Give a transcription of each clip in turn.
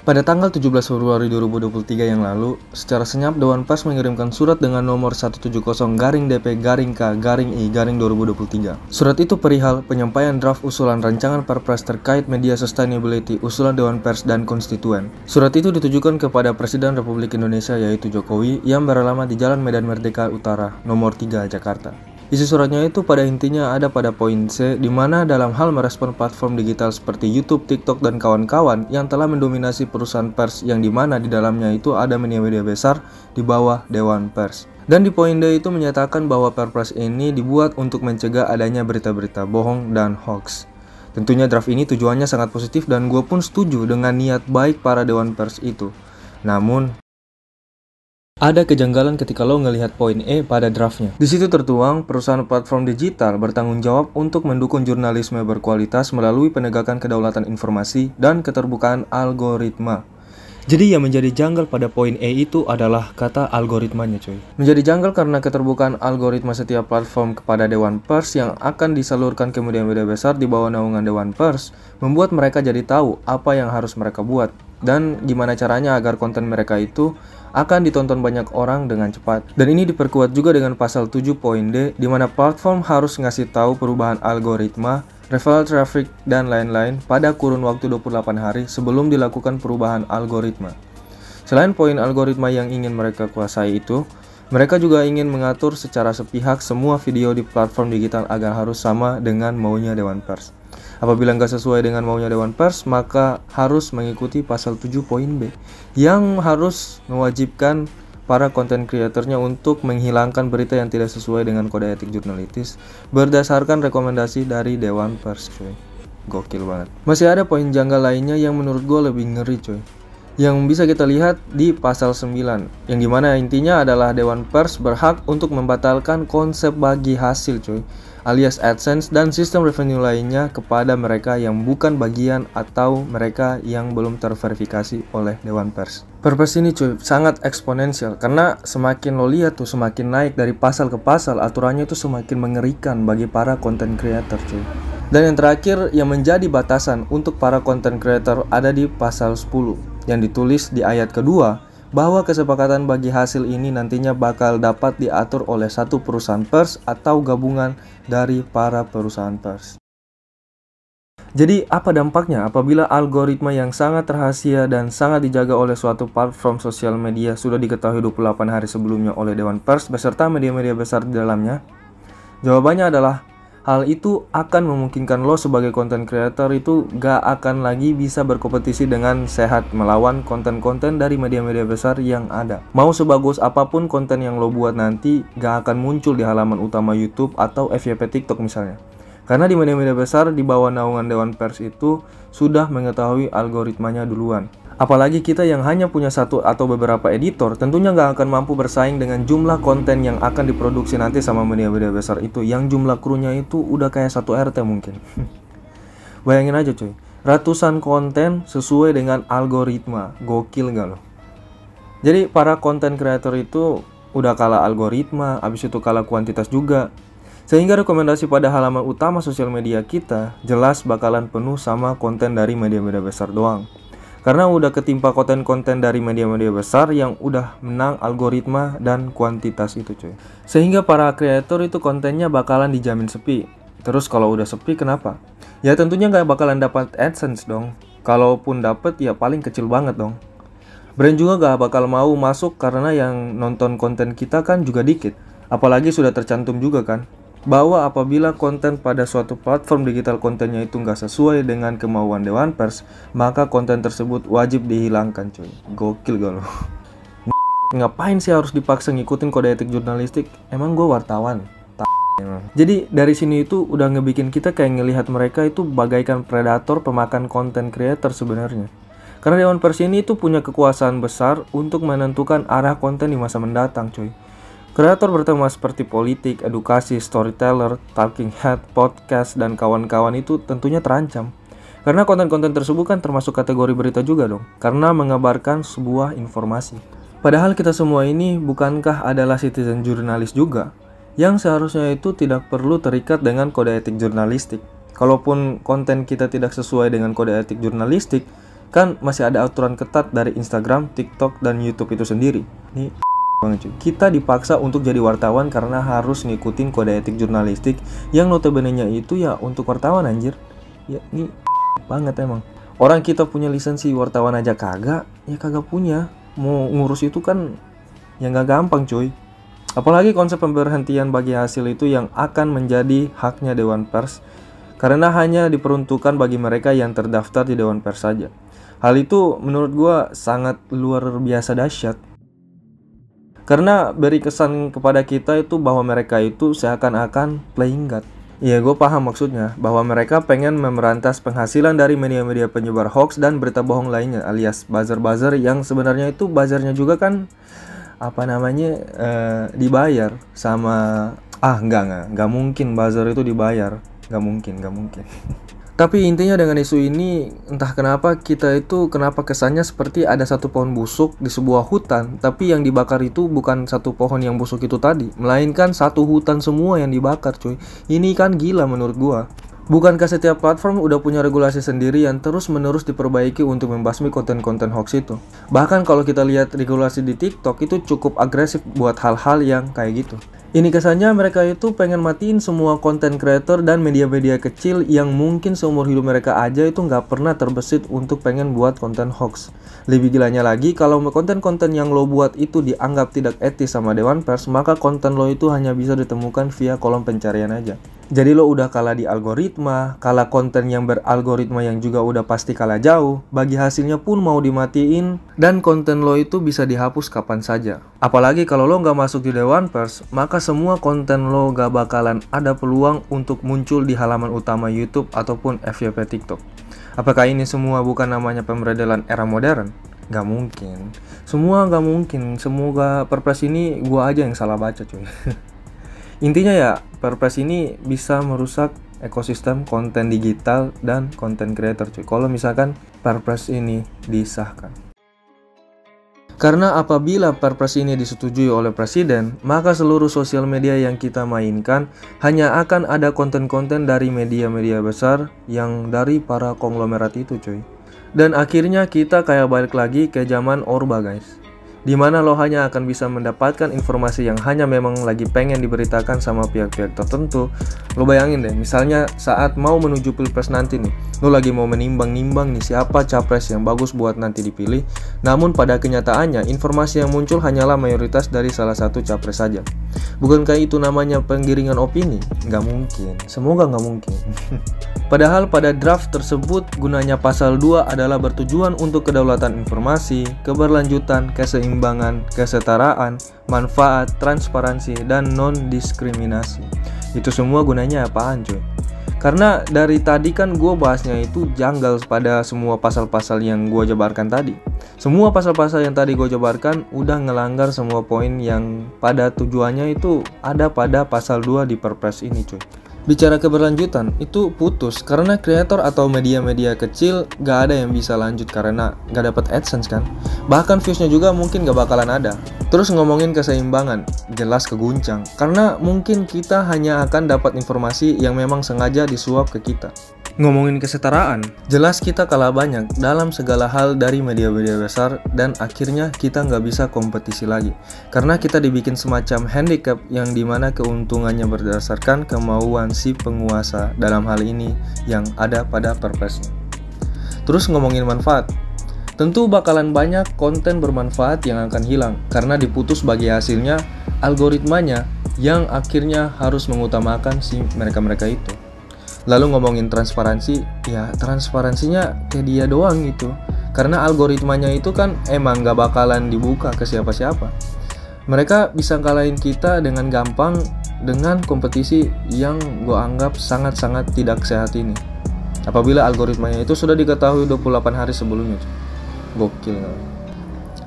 Pada tanggal 17 Februari 2023 yang lalu, secara senyap Dewan Pers mengirimkan surat dengan nomor 170-DP-K-I-2023. Surat itu perihal penyampaian draft usulan rancangan Perpres terkait media sustainability usulan Dewan Pers dan konstituen. Surat itu ditujukan kepada Presiden Republik Indonesia yaitu Jokowi yang beralamat di Jalan Medan Merdeka Utara, nomor 3, Jakarta. Isi suratnya itu pada intinya ada pada poin C, di mana dalam hal merespon platform digital seperti YouTube, TikTok, dan kawan-kawan yang telah mendominasi perusahaan pers yang dimana di dalamnya itu ada media-media besar di bawah Dewan Pers. Dan di poin D itu menyatakan bahwa Perpres ini dibuat untuk mencegah adanya berita-berita bohong dan hoax. Tentunya draft ini tujuannya sangat positif dan gue pun setuju dengan niat baik para Dewan Pers itu. Namun ada kejanggalan ketika lo ngelihat poin E pada draftnya. Di situ tertuang perusahaan platform digital bertanggung jawab untuk mendukung jurnalisme berkualitas melalui penegakan kedaulatan informasi dan keterbukaan algoritma. Jadi yang menjadi janggal pada poin E itu adalah kata algoritmanya coy. Menjadi janggal karena keterbukaan algoritma setiap platform kepada Dewan Pers yang akan disalurkan ke media-media besar di bawah naungan Dewan Pers membuat mereka jadi tahu apa yang harus mereka buat dan gimana caranya agar konten mereka itu akan ditonton banyak orang dengan cepat. Dan ini diperkuat juga dengan pasal 7 poin D di mana platform harus ngasih tahu perubahan algoritma, referral traffic, dan lain-lain pada kurun waktu 28 hari sebelum dilakukan perubahan algoritma. Selain poin algoritma yang ingin mereka kuasai itu, mereka juga ingin mengatur secara sepihak semua video di platform digital agar harus sama dengan maunya Dewan Pers. Apabila nggak sesuai dengan maunya Dewan Pers, maka harus mengikuti pasal 7 poin B yang harus mewajibkan para konten kreatornya untuk menghilangkan berita yang tidak sesuai dengan kode etik jurnalistis berdasarkan rekomendasi dari Dewan Pers coy. Gokil banget. Masih ada poin janggal lainnya yang menurut gue lebih ngeri coy, yang bisa kita lihat di pasal 9, yang dimana intinya adalah Dewan Pers berhak untuk membatalkan konsep bagi hasil coy, alias AdSense dan sistem revenue lainnya kepada mereka yang bukan bagian atau mereka yang belum terverifikasi oleh Dewan Pers. Perpres ini cuy sangat eksponensial karena semakin lo lihat tuh semakin naik dari pasal ke pasal, aturannya itu semakin mengerikan bagi para content creator cuy. Dan yang terakhir yang menjadi batasan untuk para content creator ada di pasal 10 yang ditulis di ayat kedua bahwa kesepakatan bagi hasil ini nantinya bakal dapat diatur oleh satu perusahaan pers atau gabungan dari para perusahaan pers. Jadi apa dampaknya apabila algoritma yang sangat rahasia dan sangat dijaga oleh suatu platform sosial media sudah diketahui 28 hari sebelumnya oleh Dewan Pers beserta media-media besar di dalamnya? Jawabannya adalah hal itu akan memungkinkan lo sebagai content creator itu gak akan lagi bisa berkompetisi dengan sehat melawan konten-konten dari media-media besar yang ada. Mau sebagus apapun konten yang lo buat nanti gak akan muncul di halaman utama YouTube atau FYP TikTok misalnya. Karena di media-media besar di bawah naungan Dewan Pers itu sudah mengetahui algoritmanya duluan. Apalagi kita yang hanya punya satu atau beberapa editor tentunya nggak akan mampu bersaing dengan jumlah konten yang akan diproduksi nanti sama media-media besar itu yang jumlah krunya itu udah kayak satu RT mungkin. Bayangin aja coy, ratusan konten sesuai dengan algoritma, gokil nggak lo? Jadi para konten kreator itu udah kalah algoritma, abis itu kalah kuantitas juga. Sehingga rekomendasi pada halaman utama sosial media kita jelas bakalan penuh sama konten dari media-media besar doang. Karena udah ketimpa konten-konten dari media-media besar yang udah menang algoritma dan kuantitas itu cuy. Sehingga para kreator itu kontennya bakalan dijamin sepi. Terus kalau udah sepi kenapa? Ya tentunya nggak bakalan dapat AdSense dong. Kalaupun dapat ya paling kecil banget dong. Brand juga nggak bakal mau masuk karena yang nonton konten kita kan juga dikit. Apalagi sudah tercantum juga kan bahwa apabila konten pada suatu platform digital kontennya itu nggak sesuai dengan kemauan Dewan Pers, maka konten tersebut wajib dihilangkan cuy. Gokil gak lo? Ngapain sih harus dipaksa ngikutin kode etik jurnalistik? Emang gue wartawan? Jadi dari sini itu udah ngebikin kita kayak ngelihat mereka itu bagaikan predator pemakan konten creator sebenarnya. Karena Dewan Pers ini itu punya kekuasaan besar untuk menentukan arah konten di masa mendatang cuy. Kreator bertema seperti politik, edukasi, storyteller, talking head, podcast, dan kawan-kawan itu tentunya terancam. Karena konten-konten tersebut kan termasuk kategori berita juga dong, karena mengabarkan sebuah informasi. Padahal kita semua ini bukankah adalah citizen jurnalis juga, yang seharusnya itu tidak perlu terikat dengan kode etik jurnalistik. Kalaupun konten kita tidak sesuai dengan kode etik jurnalistik, Kan masih ada aturan ketat dari Instagram, TikTok, dan YouTube itu sendiri. Ini banget cuy. Kita dipaksa untuk jadi wartawan karena harus ngikutin kode etik jurnalistik yang notabene-nya itu ya untuk wartawan anjir. Ya ini banget emang. Orang kita punya lisensi wartawan aja kagak, ya kagak punya. Mau ngurus itu kan ya nggak gampang cuy. Apalagi konsep pemberhentian bagi hasil itu yang akan menjadi haknya Dewan Pers karena hanya diperuntukkan bagi mereka yang terdaftar di Dewan Pers saja. Hal itu menurut gua sangat luar biasa dahsyat. Karena beri kesan kepada kita itu bahwa mereka itu seakan-akan playing God. Iya, gue paham maksudnya, bahwa mereka pengen memberantas penghasilan dari media-media penyebar hoax dan berita bohong lainnya, alias buzzer-buzzer yang sebenarnya itu buzzernya juga kan dibayar sama nggak mungkin buzzer itu dibayar, nggak mungkin. Tapi intinya dengan isu ini, entah kenapa kenapa kesannya seperti ada satu pohon busuk di sebuah hutan, tapi yang dibakar itu bukan satu pohon yang busuk itu tadi, melainkan satu hutan semua yang dibakar cuy. Ini kan gila menurut gua. Bukankah setiap platform udah punya regulasi sendiri yang terus-menerus diperbaiki untuk membasmi konten-konten hoax itu? Bahkan kalau kita lihat regulasi di TikTok itu cukup agresif buat hal-hal yang kayak gitu. Ini kesannya mereka itu pengen matiin semua konten creator dan media-media kecil yang mungkin seumur hidup mereka aja itu nggak pernah terbesit untuk pengen buat konten hoax. Lebih gilanya lagi, kalau konten-konten yang lo buat itu dianggap tidak etis sama Dewan Pers, maka konten lo itu hanya bisa ditemukan via kolom pencarian aja. Jadi lo udah kalah di algoritma, kalah konten yang beralgoritma yang juga udah pasti kalah jauh, bagi hasilnya pun mau dimatiin, dan konten lo itu bisa dihapus kapan saja. Apalagi kalau lo nggak masuk di Dewan Pers, maka semua konten lo gak bakalan ada peluang untuk muncul di halaman utama YouTube ataupun FYP TikTok. Apakah ini semua bukan namanya pemberedelan era modern? Gak mungkin. Semua gak mungkin. Semoga Perpres ini gua aja yang salah baca cuy. Intinya ya, Perpres ini bisa merusak ekosistem konten digital dan konten creator cuy. Kalau misalkan Perpres ini disahkan. Karena apabila Perpres ini disetujui oleh Presiden, maka seluruh sosial media yang kita mainkan hanya akan ada konten-konten dari media-media besar yang dari para konglomerat itu cuy. Dan akhirnya kita kayak balik lagi ke zaman Orba guys, dimana lo hanya akan bisa mendapatkan informasi yang hanya memang lagi pengen diberitakan sama pihak-pihak tertentu. Lo bayangin deh, misalnya saat mau menuju Pilpres nanti nih, lo lagi mau menimbang-nimbang nih siapa capres yang bagus buat nanti dipilih. Namun pada kenyataannya, informasi yang muncul hanyalah mayoritas dari salah satu capres saja. Bukankah itu namanya penggiringan opini? Nggak mungkin, semoga nggak mungkin. Padahal pada draft tersebut gunanya pasal 2 adalah bertujuan untuk kedaulatan informasi, keberlanjutan, keseimbangan, kesetaraan, manfaat, transparansi, dan non-diskriminasi. Itu semua gunanya apaan cuy? Karena dari tadi kan gue bahasnya itu janggal pada semua pasal-pasal yang gue jabarkan tadi. Semua pasal-pasal yang tadi gue jabarkan udah ngelanggar semua poin yang pada tujuannya itu ada pada pasal 2 di Perpres ini cuy. Bicara keberlanjutan, itu putus karena kreator atau media-media kecil gak ada yang bisa lanjut karena gak dapat AdSense kan. Bahkan viewsnya juga mungkin gak bakalan ada. Terus ngomongin keseimbangan, jelas keguncang karena mungkin kita hanya akan dapat informasi yang memang sengaja disuap ke kita. Ngomongin kesetaraan, jelas kita kalah banyak dalam segala hal dari media-media besar dan akhirnya kita nggak bisa kompetisi lagi karena kita dibikin semacam handicap yang dimana keuntungannya berdasarkan kemauan si penguasa dalam hal ini yang ada pada Perpresnya. Terus ngomongin manfaat, tentu bakalan banyak konten bermanfaat yang akan hilang karena diputus bagi hasilnya algoritmanya yang akhirnya harus mengutamakan si mereka-mereka itu. Lalu ngomongin transparansi, ya transparansinya kayak dia doang gitu. Karena algoritmanya itu kan emang gak bakalan dibuka ke siapa-siapa. Mereka bisa kalahin kita dengan gampang dengan kompetisi yang gue anggap sangat-sangat tidak sehat ini. Apabila algoritmanya itu sudah diketahui 28 hari sebelumnya. Gokil.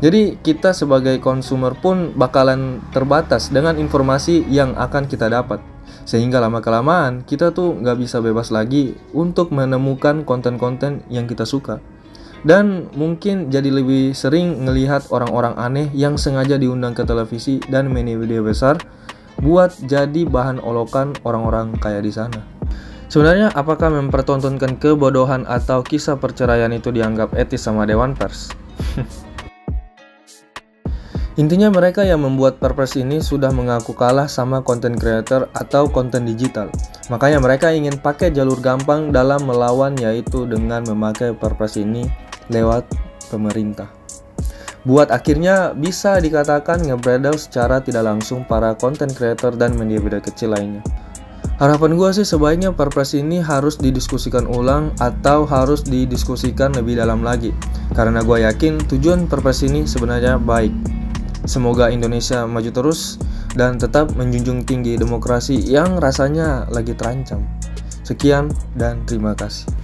Jadi kita sebagai konsumer pun bakalan terbatas dengan informasi yang akan kita dapat. Sehingga lama-kelamaan kita tuh nggak bisa bebas lagi untuk menemukan konten-konten yang kita suka. Dan mungkin jadi lebih sering ngelihat orang-orang aneh yang sengaja diundang ke televisi dan media besar buat jadi bahan olokan orang-orang kaya di sana. Sebenarnya apakah mempertontonkan kebodohan atau kisah perceraian itu dianggap etis sama Dewan Pers? Intinya mereka yang membuat Perpres ini sudah mengaku kalah sama content creator atau konten digital. Makanya mereka ingin pakai jalur gampang dalam melawan, yaitu dengan memakai Perpres ini lewat pemerintah. Buat akhirnya bisa dikatakan ngebredel secara tidak langsung para content creator dan media-media kecil lainnya. Harapan gue sih sebaiknya Perpres ini harus didiskusikan ulang atau harus didiskusikan lebih dalam lagi. Karena gue yakin tujuan Perpres ini sebenarnya baik. Semoga Indonesia maju terus dan tetap menjunjung tinggi demokrasi yang rasanya lagi terancam. Sekian dan terima kasih.